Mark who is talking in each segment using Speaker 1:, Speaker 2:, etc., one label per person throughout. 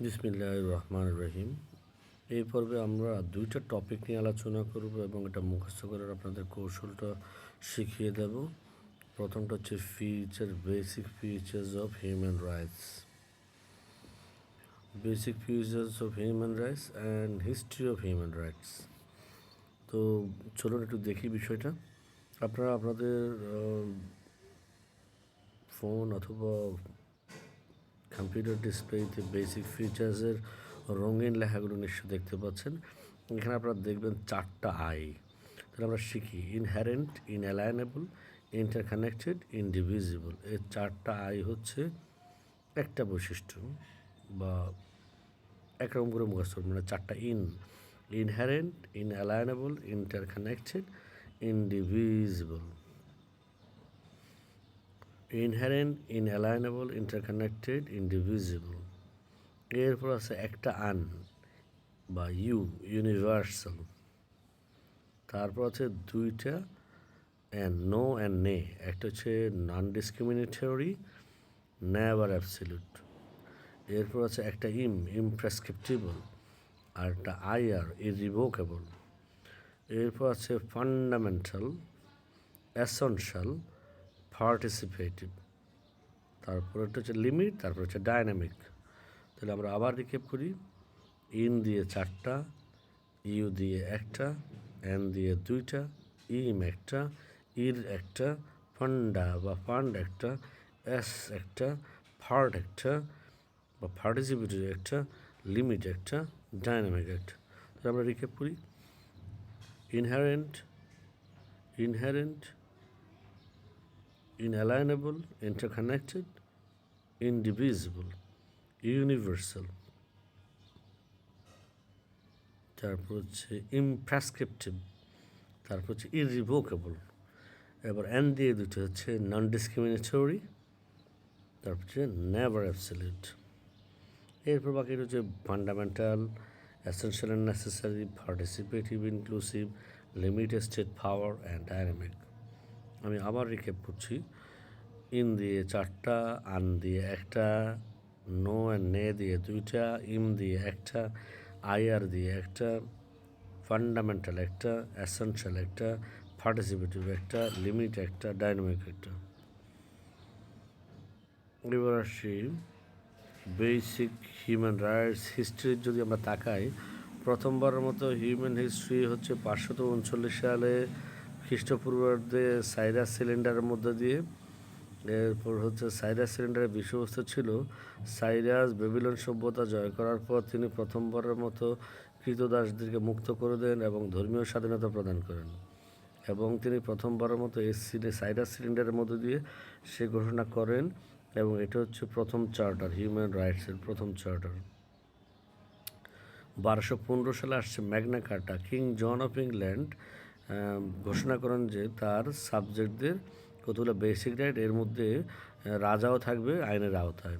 Speaker 1: বিসমিল্লাহির রহমানির রহিম। এই পর্বে আমরা দুইটা টপিক নিয়ে আলোচনা করব এবং এটা মুখস্থ করার আপনাদের কৌশলটা শিখিয়ে দেব। প্রথমটা হচ্ছে basic features of Human rights, and history of Human rights. তো চলুন একটু দেখি বিষয়টা। আপনারা আপনাদের ফোন অথবা কম্পিউটার ডিসপ্লেতে বেসিক ফিচার্সের রঙিন লেখাগুলো নিশ্চয়ই দেখতে পাচ্ছেন। এখানে আপনারা দেখবেন 4টা আই। তাহলে আমরা শিখি ইনহ্যারেন্ট, ইনঅ্যালাইনেবল, ইন্টারকানেক্টেড, ইনডিভিজিবল। এই 4টা আই হচ্ছে একটা বৈশিষ্ট্য বা একরকম করে মুখস্থ, মানে 4টা ইনহ্যারেন্ট, ইনঅ্যালাইনেবল, ইন্টারকানেক্টেড, ইনডিভিজিবল। Inherent, ইনঅ্যালাইনেবল, interconnected, ইনডিভিজিবল। এরপর আছে একটা আন বা ইউনিভার্সাল। তারপর আছে দুইটা নো অ্যান্ড নে। একটা হচ্ছে নন ডিসক্রিমিনেটরি, নেভার অ্যাবসলিউট। এরপর আছে একটা ইমপ্রেসক্রিপটিবল, আর একটা ইররিভোকেবল। এরপর আছে ফান্ডামেন্টাল, এসেনশিয়াল, পার্টিসিপেটিভ। তারপর একটা হচ্ছে লিমিট, তারপর হচ্ছে ডাইনামিক। তাহলে আমরা আবার রিক্যাপ করি। ইন দিয়ে 4টা, ইউ দিয়ে একটা, এন দিয়ে 2টা, একটা, ইর একটা, ফান্ড একটা, এস একটা, পার্ট একটা বা পার্টিসিপেটিভ একটা, লিমিট একটা, ডাইনামিক একটা। তাহলে আমরা রিক্যাপ করি। Inherent, ইনঅ্যালাইনেবল, interconnected, ইনডিভিজিবল, universal. তারপর হচ্ছে ইমপ্রেসক্রিপটিভ, তারপর হচ্ছে ইররিভোকেবল। এবার এন দিয়ে দুটো হচ্ছে নন ডিসক্রিমিনেটরি, তারপর হচ্ছে নেভার অ্যাবসলিউট। এরপর বাকি হচ্ছে fundamental, essential and necessary, participative, inclusive, limited state power and dynamic. আমি আবার রিক্যাপ করছি। ইন দিয়ে 4টা, আন দিয়ে একটা, নো অ্যান্ড নে দিয়ে 2টা, ইম দিয়ে একটা, দিয়ে একটা, ফান্ডামেন্টাল একটা, এসেনশিয়াল একটা, পার্টিসিপেটিভ একটা, লিমিট একটা, ডাইনামিক একটা। এবার আসি বেসিক হিউম্যান রাইটস হিস্ট্রির যদি আমরা তাকাই, প্রথমবারের মতো হিউম্যান হিস্ট্রি হচ্ছে 539 সালে খ্রিস্টপূর্বাব্দে সাইরাস সিলিন্ডারের মধ্যে দিয়ে। এরপর হচ্ছে সাইরাস সিলিন্ডারের বিষয়বস্তু ছিল সাইরাস বেবিলন সভ্যতা জয় করার পর তিনি প্রথমবারের মতো কৃতদাসদেরকে মুক্ত করে দেন এবং ধর্মীয় স্বাধীনতা প্রদান করেন। এবং তিনি প্রথমবারের মতো সাইরাস সিলিন্ডারের মধ্যে দিয়ে সে ঘোষণা করেন, এবং এটা হচ্ছে প্রথম চার্টার, হিউম্যান রাইটসের প্রথম চার্টার। 1215 সালে আসছে Magna Carta. King John of England ঘোষণা করেন যে তার সাবজেক্টদের কতগুলো বেসিক রাইট, এর মধ্যে রাজাও থাকবে আইনের আওতায়।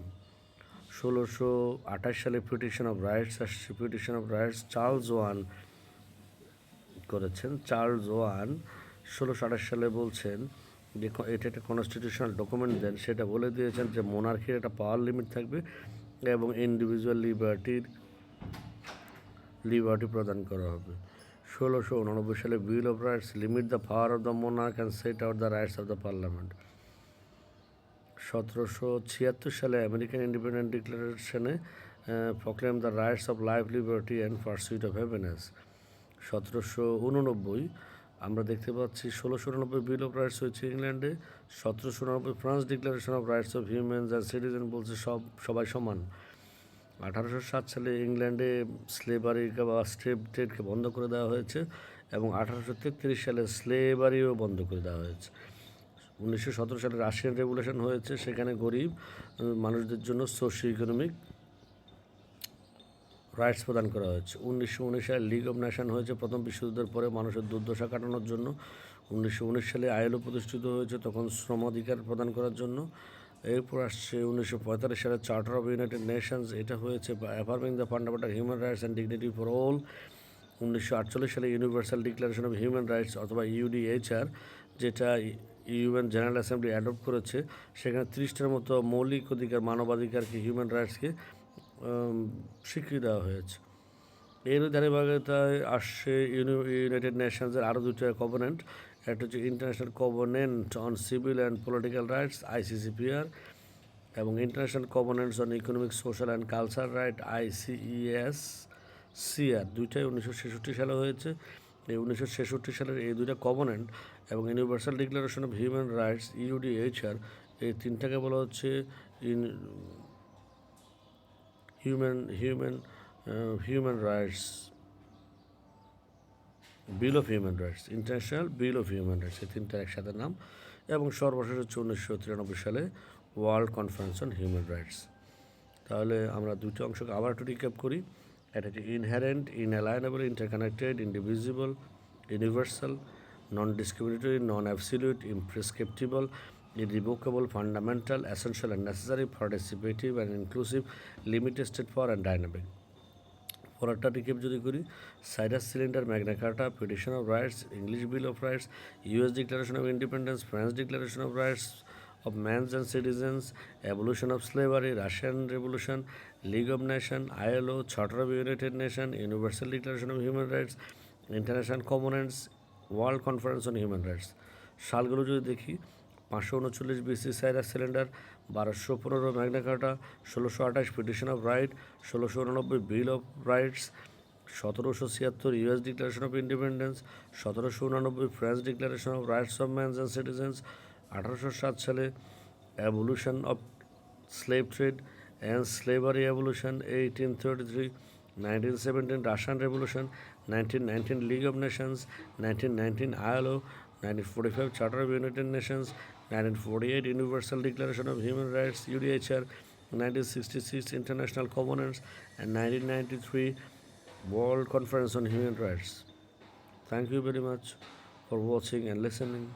Speaker 1: 1628 সালে পিটিশন অফ রাইটস আসছে। Petition of rights Charles one করেছেন। চার্লস ওয়ান 1628 সালে বলছেন যে এটা একটা কনস্টিটিউশনাল ডকুমেন্ট দেন, সেটা বলে দিয়েছেন যে মোনার্কির একটা পাওয়ার লিমিট থাকবে এবং ইন্ডিভিজুয়াল লিবার্টি প্রদান করা হবে। 1689 সালে bill of rights limit the power of the monarch and set out the rights of the parliament. 1776 সালে আমেরিকান ইন্ডিপেন্ডেন্ট ডিক্লারেশনে proclaim the rights of life, liberty and pursuit of happiness. 1789 আমরা দেখতে পাচ্ছি 1689 বিল of rights হয়েছে ইংল্যান্ডে। 1789 France declaration of rights of humans and citizen বলছে সবাই সমান। 1807 সালে ইংল্যান্ডে স্লেভারি বা স্লেভ ট্রেডকে বন্ধ করে দেওয়া হয়েছে এবং 1833 সালে স্লেভারিও বন্ধ করে দেওয়া হয়েছে। 1917 সালে রাশিয়ান রেভলিউশন হয়েছে, সেখানে গরিব মানুষদের জন্য সোশিও ইকোনমিক রাইটস প্রদান করা হয়েছে। 1919 সালে লিগ অফ নেশন হয়েছে প্রথম বিশ্বযুদ্ধের পরে মানুষের দুর্দশা কাটানোর জন্য। 1919 সালে আইএলও প্রতিষ্ঠিত হয়েছে তখন শ্রম অধিকার প্রদান করার জন্য। এরপর আসছে 1945 সালে চার্টার অফ ইউনাইটেড নেশনস, এটা হয়েছে affirming the fundamental human rights and dignity for all. 1948 সালে Universal Declaration of Human Rights অথবা ইউডিএইচআর, যেটা ইউএন জেনারেল অ্যাসেম্বলি অ্যাডপ্ট করেছে, সেখানে 30টার মতো মৌলিক অধিকার, মানবাধিকারকে, হিউম্যান রাইটসকে স্বীকৃতি দেওয়া হয়েছে। এর ধারাবাহিকতায় আসছে ইউনাইটেড নেশনসের আরও দুটো কভেনেন্ট। একটা হচ্ছে International Covenant on Civil and Political Rights ICCPR এবং International Covenants on Economic Social and Culture Right ICESCR, দুইটাই 1966 সালে হয়েছে। এই 1966 সালের এই দুইটা কভেনেন্ট এবং universal Declaration of Human rights UDHR, এই তিনটাকে বলা হচ্ছে human rights bill of Human rights, international bill of Human rights, এই তিনটার একসাথে নাম। এবং সর্বশেষ হচ্ছে 1993 সালে world conference on human rights. তাহলে আমরা দুটো অংশকে আবার একটু রিক্যাপ করি। এটা হচ্ছে inherent, ইনঅ্যালাইনেবল, interconnected, ইন্ডিভিজিবল, universal, non discriminatory, non absolute, ইমপ্রেসক্রিপ্টিবল, irrevocable, fundamental, essential and necessary, participative and inclusive, limited for and dynamic. পরেরটা রিকেপ যদি করি, Cyrus cylinder, Magna কার্টা, petition of rights, English bill of rights, US declaration of independence, French declaration of rights of men and citizens, evolution of slavery, Russian Revolution, League of Nations, ILO, Charter of United Nations, Universal Declaration of Human Rights, International Covenants, World Conference on Human Rights. সালগুলো যদি দেখি, 539 BC Cyrus cylinder, 1215 Magna কার্টা, 1628 petition of right, 1689 bill of rights, 1776 US declaration of independence, 1789 French declaration of rights of man and citizens, 1807 সালে ablution of slave trade and slavery ablution, 1833, 1917 Russian revolution, 1919 league of Nations, 1919 ILO, 1945 Charter of United Nations, 1948 Universal Declaration of Human Rights UDHR, 1966 International Covenants, and 1993 World Conference on Human Rights. Thank you very much for watching and listening.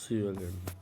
Speaker 1: See you again.